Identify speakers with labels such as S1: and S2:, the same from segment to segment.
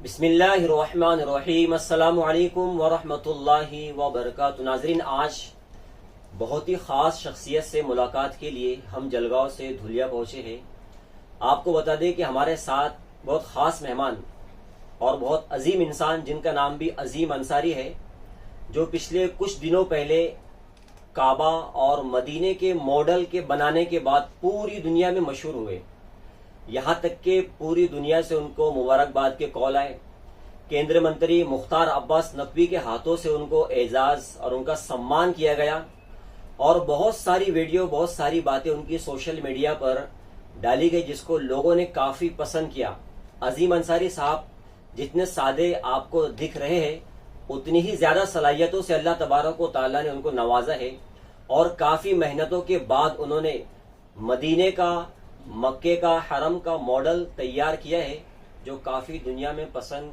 S1: बिस्मिल्लाहिर्रहमानिर्रहीम। अस्सलामु अलैकुम वरहमतुल्लाहि वबरकातुहू। नाज़रीन, आज बहुत ही ख़ास शख्सियत से मुलाकात के लिए हम जलगांव से धुलिया पहुंचे हैं। आपको बता दें कि हमारे साथ बहुत ख़ास मेहमान और बहुत अजीम इंसान, जिनका नाम भी अजीम अंसारी है, जो पिछले कुछ दिनों पहले काबा और मदीने के मॉडल के बनाने के बाद पूरी दुनिया में मशहूर हुए। यहाँ तक कि पूरी दुनिया से उनको मुबारकबाद के कॉल आए। केंद्रीय मंत्री मुख्तार अब्बास नकवी के हाथों से उनको एजाज और उनका सम्मान किया गया और बहुत सारी वीडियो, बहुत सारी बातें उनकी सोशल मीडिया पर डाली गई, जिसको लोगों ने काफी पसंद किया। अजीम अंसारी साहब जितने सादे आपको दिख रहे हैं, उतनी ही ज्यादा सलाहियतों से अल्लाह तबारक व तआला ने उनको नवाजा है और काफी मेहनतों के बाद उन्होंने मदीने का, मक्के का, हरम का मॉडल तैयार किया है, जो काफी दुनिया में पसंद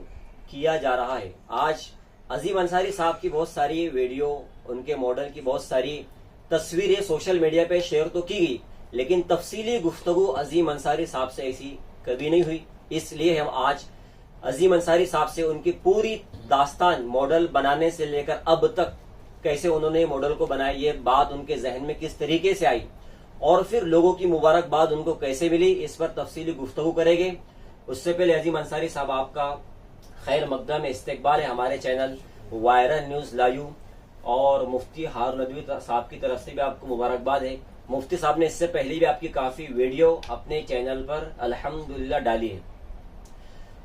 S1: किया जा रहा है। आज अजीम अंसारी साहब की बहुत सारी वीडियो, उनके मॉडल की बहुत सारी तस्वीरें सोशल मीडिया पे शेयर तो की गई, लेकिन तफसीली गुफ्तगू अजीम अंसारी साहब से ऐसी कभी नहीं हुई। इसलिए हम आज अजीम अंसारी साहब से उनकी पूरी दास्तान, मॉडल बनाने से लेकर अब तक कैसे उन्होंने मॉडल को बनाया, ये बात उनके जहन में किस तरीके से आई और फिर लोगों की मुबारकबाद उनको कैसे मिली, इस पर तफसीली गुफ्तगू करेंगे। उससे पहले अजीम अंसारी साहब, आपका खैर मकदम इस्तकबाल है हमारे चैनल वायरल न्यूज लाइव, और मुफ्ती हारून नदवी साहब की तरफ से भी आपको मुबारकबाद है। मुफ्ती साहब ने इससे पहले भी आपकी काफी वीडियो अपने चैनल पर अल्हम्दुलिल्लाह डाली है।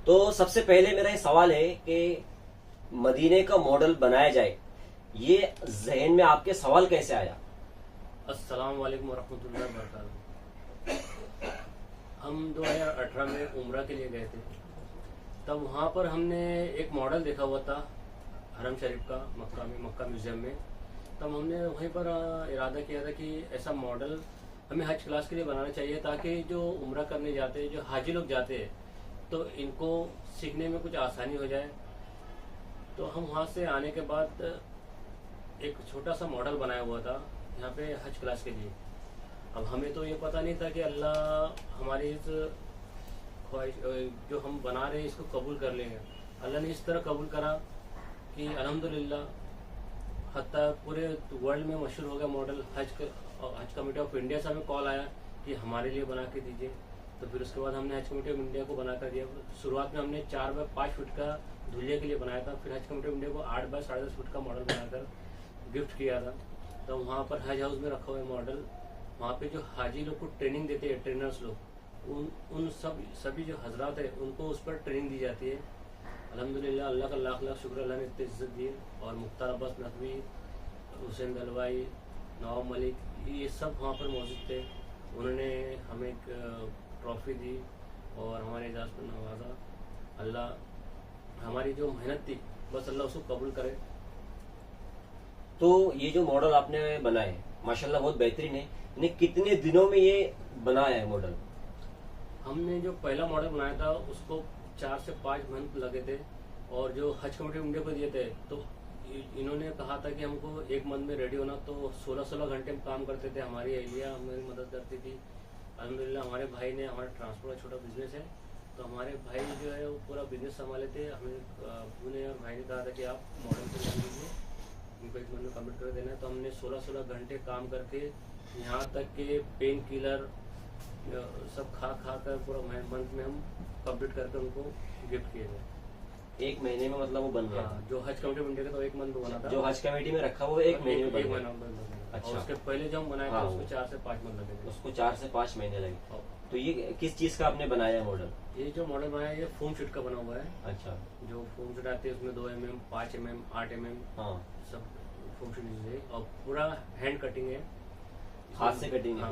S1: तो सबसे पहले मेरा ये सवाल है कि मदीने का मॉडल बनाया जाए, ये जहन में आपके सवाल कैसे आया?
S2: अस्सलाम वालेकुम वरहमतुल्लाहि वबरकातुहू। हम 2018 में उम्रा के लिए गए थे। तब वहाँ पर हमने एक मॉडल देखा हुआ था हरम शरीफ का, मक्का म्यूजियम में। तब हमने वहीं पर इरादा किया था कि ऐसा मॉडल हमें हज क्लास के लिए बनाना चाहिए, ताकि जो उम्रा करने जाते हैं, जो हाजी लोग जाते हैं, तो इनको सीखने में कुछ आसानी हो जाए। तो हम वहाँ से आने के बाद एक छोटा सा मॉडल बनाया हुआ था यहाँ पे हज क्लास के लिए। अब हमें तो ये पता नहीं था कि अल्लाह हमारी इस ख्वाहिश जो हम बना रहे हैं इसको कबूल कर लेंगे। अल्लाह ने इस तरह कबूल करा कि अल्हम्दुलिल्लाह हत्ता पूरे वर्ल्ड में मशहूर हो गया मॉडल। हज कमेटी ऑफ इंडिया से हमें कॉल आया कि हमारे लिए बना के दीजिए। तो फिर उसके बाद हमने हज कमेटी ऑफ इंडिया को बना कर दिया। शुरुआत में हमने 4 बाय 5 फुट का धुलिया के लिए बनाया था, फिर हज कमेटी ऑफ इंडिया को 8 बाय 10.5 फुट का मॉडल बनाकर गिफ्ट किया था। तो वहाँ पर हज हाउस में रखा हुआ है मॉडल। वहाँ पे जो हाजी लोग को ट्रेनिंग देते हैं, ट्रेनर्स लोग, उन सभी जो हजरात है, उनको उस पर ट्रेनिंग दी जाती है। अल्हम्दुलिल्लाह, अल्लाह का लाख लाख शुक्र, अल्लाह ने इतनी इज्जत दी। और मुख्तार अब्बास नकवी, हुसैन दलवाई, नवाब मलिक, ये सब वहाँ पर मौजूद थे। उन्होंने हमें एक ट्रॉफी दी और हमारे एजाज पर नवाजा। अल्लाह हमारी जो मेहनत थी, बस अल्लाह उसको कबूल करे।
S1: तो ये जो मॉडल आपने बनाए माशाल्लाह बहुत बेहतरीन है। इन्हें कितने दिनों में ये बनाया है मॉडल?
S2: हमने जो पहला मॉडल बनाया था उसको 4 से 5 मंथ लगे थे, और जो हज कमेटी इंडिया को दिए थे तो इन्होंने कहा था कि हमको 1 मंथ में रेडी होना। तो 16 घंटे में काम करते थे। हमारी एहलिया हमारी मदद करती थी। अल्हम्दुलिल्लाह हमारे भाई ने, हमारा ट्रांसपोर्ट का छोटा बिजनेस है, तो हमारे भाई जो है वो पूरा बिजनेस संभाले थे। हमें अबू ने और भाई ने कहा था कि आप मॉडल को ध्यान दीजिए, उनको 1 मंथ में कम्प्लीट कर देना है। तो हमने 16 घंटे काम करके, यहाँ तक कि पेन किलर सब खा कर पूरा मंथ में हम कंप्लीट करके उनको गिफ्ट किए थे।
S1: 1 महीने में मतलब वो बन गया?
S2: हाँ, जो हज कमेटी में इंडिया का तो 1 मंथ में बना था।
S1: जो हज कमेटी में रखा वो 1 महीने में बन गया। अच्छा।
S2: और उसके पहले जो हम बनाए थे उसको 4 से 5 मंथ लगे थे।
S1: उसको 4 से 5 महीने लगे। तो ये किस चीज का आपने बनाया मॉडल?
S2: ये जो मॉडल बनाया ये फोम शीट का बना हुआ है।
S1: अच्छा।
S2: जो फोम शीट आती है उसमें 2 mm, 5 mm, 8 mm, हाँ, सब फोम शीट है। और पूरा हैंड कटिंग है,
S1: हाथ से कटिंग है।
S2: हाँ,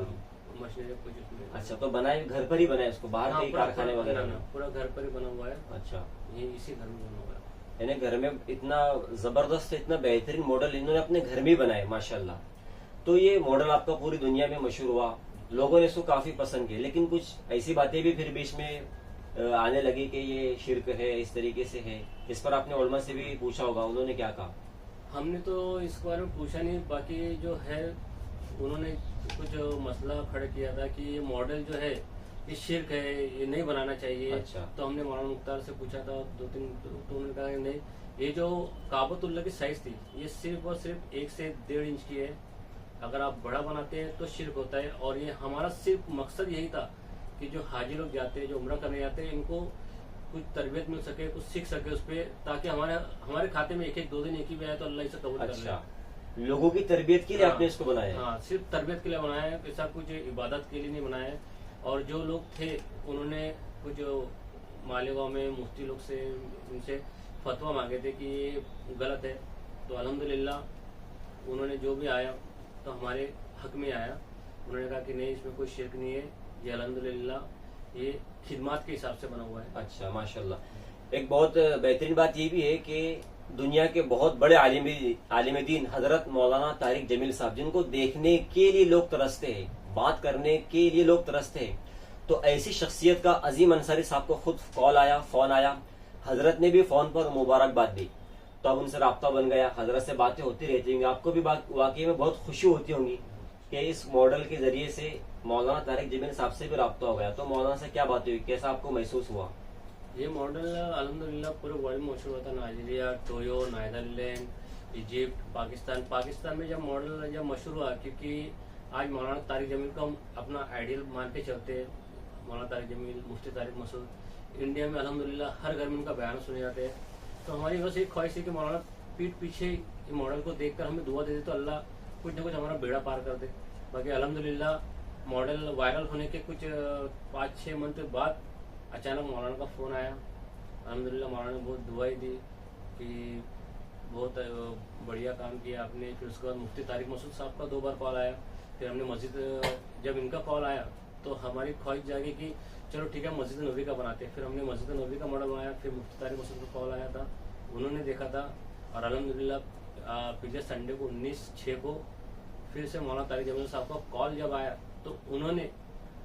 S2: मशीनरी कुछ उसमें।
S1: अच्छा, तो बनाए घर पर ही बनाए उसको, बाहर
S2: हाँ,
S1: कहीं कारखाने वगैरह में?
S2: पूरा घर पर ही बना हुआ है।
S1: अच्छा,
S2: ये इसी घर में बना हुआ है।
S1: यानी घर में इतना जबरदस्त, इतना बेहतरीन मॉडल इन्होंने अपने घर में बनाए माशाल्लाह। तो ये मॉडल आपका पूरी दुनिया में मशहूर हुआ, लोगों ने इसको काफी पसंद किया, लेकिन कुछ ऐसी बातें भी फिर बीच में आने लगी कि ये शिर्क है, इस तरीके से है। इस पर आपने उलमा से भी पूछा होगा, उन्होंने क्या कहा?
S2: हमने तो इस बारे में पूछा नहीं, बाकी जो है उन्होंने कुछ मसला खड़ा किया था कि ये मॉडल जो है ये शिर्क है, ये नहीं बनाना चाहिए।
S1: अच्छा।
S2: तो हमने मौलाना मुख्तार से पूछा था 2-3, तो उन्होंने कहा कि नहीं, ये जो काबतुल्लाह की साइज थी ये सिर्फ और सिर्फ 1 से 1.5 इंच की है। अगर आप बड़ा बनाते हैं तो शिर्क होता है। और ये हमारा सिर्फ मकसद यही था कि जो हाजी लोग जाते हैं, जो उम्रा करने जाते हैं, इनको कुछ तरबियत मिल सके, कुछ सीख सके उस पर, ताकि हमारे खाते में 1-1, 2 दिन एक ही भी आए तो अल्लाह इसे कबूल कर ले।
S1: अच्छा, लोगों की तरबियत के लिए
S2: हाँ,
S1: आपने इसको बनाया है?
S2: हाँ, सिर्फ तरबियत के लिए बनाया है, ऐसा कुछ इबादत के लिए नहीं बनाया है। और जो लोग थे उन्होंने कुछ मालेगांव में मुफ्ती लोग से, उनसे फतवा मांगे थे कि ये गलत है। तो अल्हम्दुलिल्लाह उन्होंने जो भी आया तो हमारे हक में आया। उन्होंने कहा कि नहीं, इसमें कोई शिर्क नहीं है, ये अल्हम्दुलिल्लाह ये खिदमत के हिसाब से बना हुआ है।
S1: अच्छा, माशाल्लाह। एक बहुत बेहतरीन बात ये भी है कि दुनिया के बहुत बड़े आलिम दीन हजरत मौलाना तारिक जमील साहब, जिनको देखने के लिए लोग तरसते हैं, बात करने के लिए लोग तरसते हैं, तो ऐसी शख्सियत का अजीम अंसारी साहब को खुद कॉल आया, फोन आया, हजरत ने भी फोन पर मुबारकबाद दी। तो अब उनसे राब्ता बन गया, हजरत से बातें होती रहती होंगी। आपको भी वाकई में बहुत खुशी होती होंगी कि इस मॉडल के जरिए से मौलाना तारिक जमील साहब से भी राब्ता हो गया। तो मौलाना से क्या बातें हुई, कैसा आपको महसूस हुआ?
S2: ये मॉडल अल्हम्दुलिल्लाह पूरे वर्ल्ड में मशहूर होता है। नाइजीरिया, टोयो, नीदरलैंड, इजिप्ट, पाकिस्तान में जब मॉडल मशहूर हुआ, क्योंकि आज मौलाना तारिक जमील को हम अपना आइडियल मान के चलते हैं। मौलाना तारिक जमील, मुफ्ती तारिक मसूद, इंडिया में अल्हम्दुलिल्लाह हर घर में उनका बयान सुने जाते हैं। तो हमारी बस एक ख्वाहिश है कि मौलाना पीठ पीछे ये मॉडल को देखकर हमें दुआ दे दे तो अल्लाह कुछ ना कुछ हमारा बेड़ा पार कर दे। बाकी अल्हम्दुलिल्लाह मॉडल वायरल होने के कुछ 5-6 मंथ बाद अचानक मौलाना का फ़ोन आया। अल्हम्दुलिल्लाह मौलाना ने बहुत दुआई दी कि बहुत बढ़िया काम किया आपने। फिर उसके बाद मुफ्ती तारिक मसूद साहब का 2 बार कॉल आया। फिर हमने मस्जिद, जब इनका कॉल आया तो हमारी ख्वाहिश जागी कि चलो ठीक है, मस्जिद नबी का बनाते हैं। फिर हमने मस्जिद नबी का मॉडल बनाया। फिर मुफ्ती तारिक मसूद का कॉल आया था, उन्होंने देखा था। और अल्हम्दुलिल्लाह पिछले संडे को 19/6 को फिर से मौलाना तारिक जमील साहब का कॉल जब आया तो उन्होंने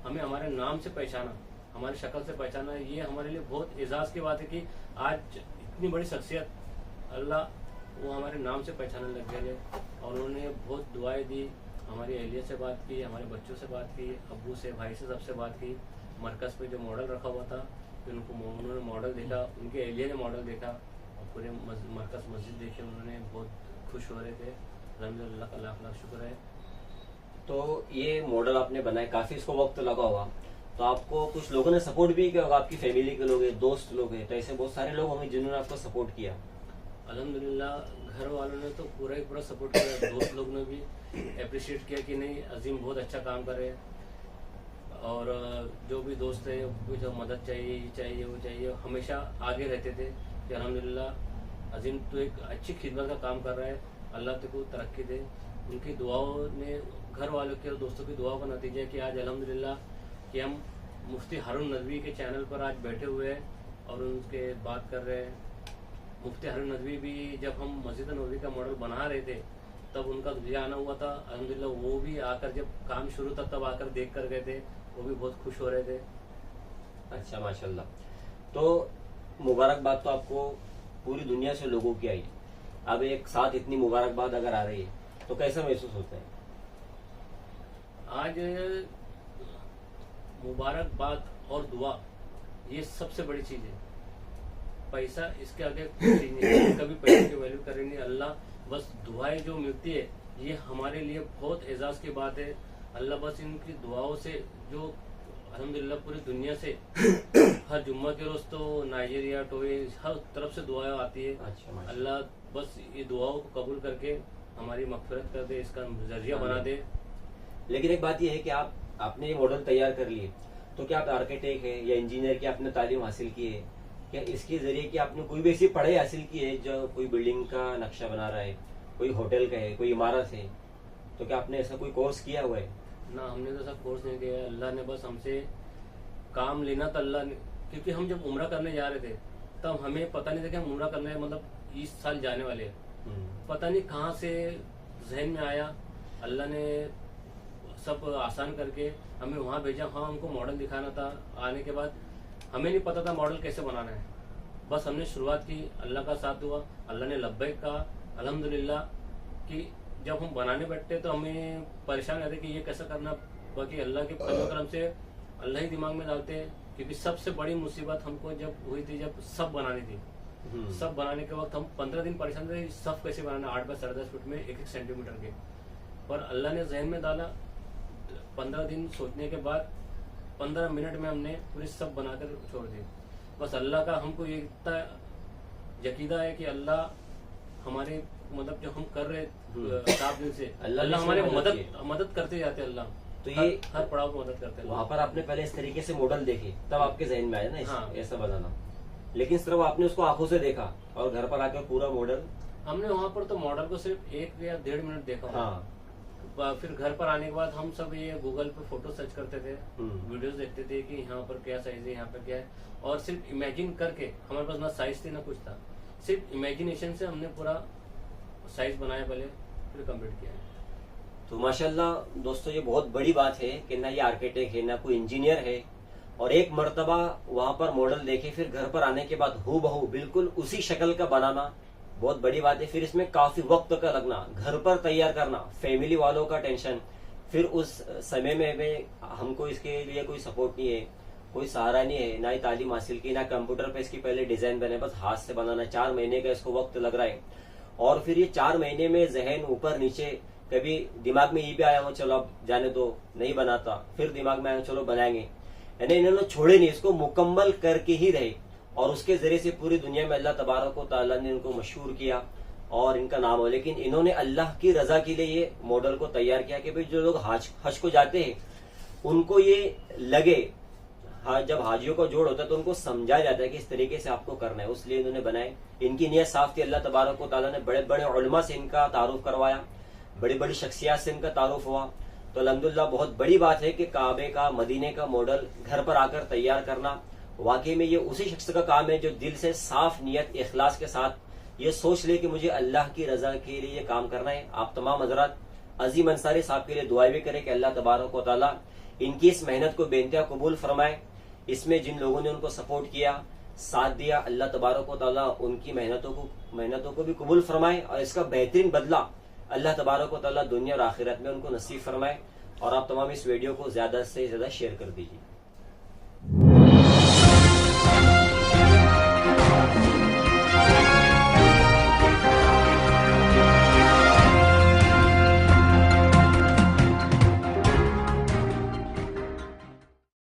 S2: हमें हमारे नाम से पहचाना, हमारी शक्ल से पहचाना। ये हमारे लिए बहुत एजाज़ की बात है कि आज इतनी बड़ी शख्सियत अल्लाह वो हमारे नाम से पहचानने लग गए। और उन्होंने बहुत दुआएं दी, हमारी अहलिया से बात की, हमारे बच्चों से बात की, अब्बू से, भाई से, सबसे बात की। मरकज़ पे जो मॉडल रखा हुआ था, फिर उन्होंने मॉडल देखा, उनके अहलिया ने मॉडल देखा और पूरे मरकज़ मस्जिद देखे, उन्होंने बहुत खुश हो रहे थे। अल्हम्दुलिल्लाह का लाख लाख शुक्र है।
S1: तो ये मॉडल आपने बनाए, काफी इसको वक्त लगा होगा, तो आपको कुछ लोगों ने सपोर्ट भी किया होगा, आपकी फैमिली के लोग हैं, दोस्त लोग हैं, तो ऐसे बहुत सारे लोग होंगे जिन्होंने आपको सपोर्ट किया?
S2: अल्हम्दुलिल्लाह घर वालों ने तो पूरा ही पूरा सपोर्ट किया। दोस्त लोग ने भी अप्रिशिएट किया कि नहीं, अजीम बहुत अच्छा काम कर रहे हैं। और जो भी दोस्त है, कुछ मदद चाहिए, ये चाहिए, वो चाहिए, हमेशा आगे रहते थे कि अल्हम्दुलिल्लाह अजीम तो एक अच्छी खिदमत का काम कर रहा है, अल्लाह तेको तरक्की दे। उनकी दुआओं ने, घर वालों के और दोस्तों की दुआओं का नतीजा है कि आज अल्हम्दुलिल्लाह कि हम मुफ्ती हारून नदवी के चैनल पर आज बैठे हुए हैं और उनके बात कर रहे हैं। मुफ्ती हारून नदवी भी जब हम मस्जिद नबवी का मॉडल बना रहे थे तब उनका दुनिया आना हुआ था। अल्हम्दुलिल्लाह वो भी आकर, जब काम शुरू था तब आकर देख कर गए थे, वो भी बहुत खुश हो रहे थे।
S1: अच्छा, माशाल्लाह। तो मुबारकबाद तो आपको पूरी दुनिया से लोगों की आई, अब एक साथ इतनी मुबारकबाद अगर आ रही है तो कैसा महसूस होता है?
S2: आज मुबारकबाद और दुआ ये सबसे बड़ी चीज है। पैसा इसके आगे कुछ चीज नहीं है, कभी पैसे की वैल्यू करें नहीं। अल्लाह बस दुआएं जो मिलती है ये हमारे लिए बहुत एजाज की बात है। अल्लाह बस इनकी दुआओं से, जो अल्हम्दुलिल्लाह पूरी दुनिया से हर जुम्मा के रोज तो नाइजीरिया, टोए, हर तरफ से दुआएं आती है।
S1: अच्छा,
S2: अल्लाह बस ये दुआओं को कबूल करके हमारी मगफिरत कर दे, इसका जरिया बना दे।
S1: लेकिन एक बात यह है कि आपने ये मॉडल तैयार कर लिए, तो क्या आप आर्किटेक्ट है या इंजीनियर की आपने तालीम हासिल की है, क्या इसके जरिए कि आपने कोई भी ऐसी पढ़ाई हासिल की है जो कोई बिल्डिंग का नक्शा बना रहा है, कोई होटल का है, कोई इमारत है, तो क्या आपने ऐसा कोई कोर्स किया हुआ है?
S2: ना, हमने तो ऐसा कोर्स नहीं किया है। अल्लाह ने बस हमसे काम लेना था। अल्लाह ने, क्योंकि हम जब उम्रा करने जा रहे थे तब हमें पता नहीं था कि हम उम्रा करने, मतलब इस साल जाने वाले हैं। पता नहीं कहाँ से जहन में आया, अल्लाह ने सब आसान करके हमें वहाँ भेजा। हाँ, हमको मॉडल दिखाना था। आने के बाद हमें नहीं पता था मॉडल कैसे बनाना है, बस हमने शुरुआत की, अल्लाह का साथ हुआ, अल्लाह ने लब्बैक कहा। अल्हम्दुलिल्लाह कि जब हम बनाने बैठते तो हमें परेशान रहते कि ये कैसा करना, बाकी अल्लाह के फजल करम से अल्लाह ही दिमाग में डालते हैं, क्योंकि सबसे बड़ी मुसीबत हमको जब हुई थी, जब सब बनानी थी। सब बनाने के वक्त हम 15 दिन परेशान थे, सब कैसे बनाना 8 बाय 10.5 फुट में 1-1 सेंटीमीटर के। पर अल्लाह ने जहन में डाला, 15 दिन सोचने के बाद 15 मिनट में हमने पूरे सब बनाकर छोड़ दिए। बस अल्लाह का हमको ये इतना यकीदा है कि अल्लाह हमारे मतलब जो हम कर रहे 7 दिन से अल्लाह हमारे मदद करते जाते हैं। अल्लाह
S1: तो ये
S2: हर पड़ाव को मदद करते हैं।
S1: वहाँ पर आपने पहले इस तरीके से मॉडल देखे, तब आपके जहन में आया ना
S2: हाँ।
S1: ऐसा बनाना, लेकिन सिर्फ आपने उसको आंखों से देखा और घर पर आकर पूरा मॉडल।
S2: हमने वहाँ पर तो मॉडल को सिर्फ 1 या 1.5 मिनट देखा।
S1: हाँ।
S2: फिर घर पर आने के बाद हम सब ये गूगल पे फोटो सर्च करते थे, वीडियोस देखते थे कि यहाँ पर क्या साइज है, यहाँ पर क्या है, और सिर्फ इमेजिन करके, हमारे पास ना साइज थी ना कुछ था, सिर्फ इमेजिनेशन से हमने पूरा साइज बनाया पहले, फिर कंप्लीट किया।
S1: तो माशाल्लाह दोस्तों, ये बहुत बड़ी बात है कि ना ये आर्किटेक्ट है ना कोई इंजीनियर है, और एक मर्तबा वहां पर मॉडल देखे, फिर घर पर आने के बाद हूबहू बिल्कुल उसी शक्ल का बनाना बहुत बड़ी बात है। फिर इसमें काफी वक्त का लगना, घर पर तैयार करना, फैमिली वालों का टेंशन, फिर उस समय में हमको इसके लिए कोई सपोर्ट नहीं है, कोई सहारा नहीं है, ना ही तालीम हासिल की, ना कंप्यूटर पे इसकी पहले डिजाइन बने, बस हाथ से बनाना। 4 महीने का इसको वक्त लग रहा है, और फिर ये 4 महीने में जहन ऊपर नीचे, कभी दिमाग में ये भी आया हो चलो अब जाने दो नहीं बनाता, फिर दिमाग में आया चलो बनाएंगे, यानी इन्होंने छोड़े नहीं, इसको मुकम्मल करके ही रहे, और उसके जरिए से पूरी दुनिया में अल्लाह तबारक व तआला ने इनको मशहूर किया और इनका नाम हो। लेकिन इन्होंने अल्लाह की रजा के लिए ये मॉडल को तैयार किया कि भाई जो लोग हज को जाते हैं उनको ये लगे, जब हाजियों का जोड़ होता है तो उनको समझाया जाता है कि इस तरीके से आपको करना है, इसलिए इन्होंने बनाए। इनकी नीयत साफ थी, अल्लाह तबारक व तआला ने बड़े बड़े उलमा से इनका तारुफ करवाया, बड़ी बड़ी शख्सियात से इनका तारुफ हुआ। तो अल्हम्दुलिल्लाह बहुत बड़ी बात है कि काबे का, मदीने का मॉडल घर पर आकर तैयार करना, वाकई में ये उसी शख्स का काम है जो दिल से साफ नियत इखलास के साथ ये सोच ले कि मुझे अल्लाह की रजा के लिए काम करना है। आप तमाम हजरात अजीम अंसारी साहब के लिए दुआएं भी करें कि अल्लाह तबारक व तआला इनकी इस मेहनत को बेइंतहा कबूल फरमाए। इसमें जिन लोगों ने उनको सपोर्ट किया, साथ दिया, अल्लाह तबारक व तआला उनकी मेहनतों को भी कबूल फरमाए, और इसका बेहतरीन बदला अल्लाह तबारक व तआला दुनिया और आखिरत में उनको नसीब फरमाए। और आप तमाम इस वीडियो को ज्यादा से ज्यादा शेयर कर दीजिए।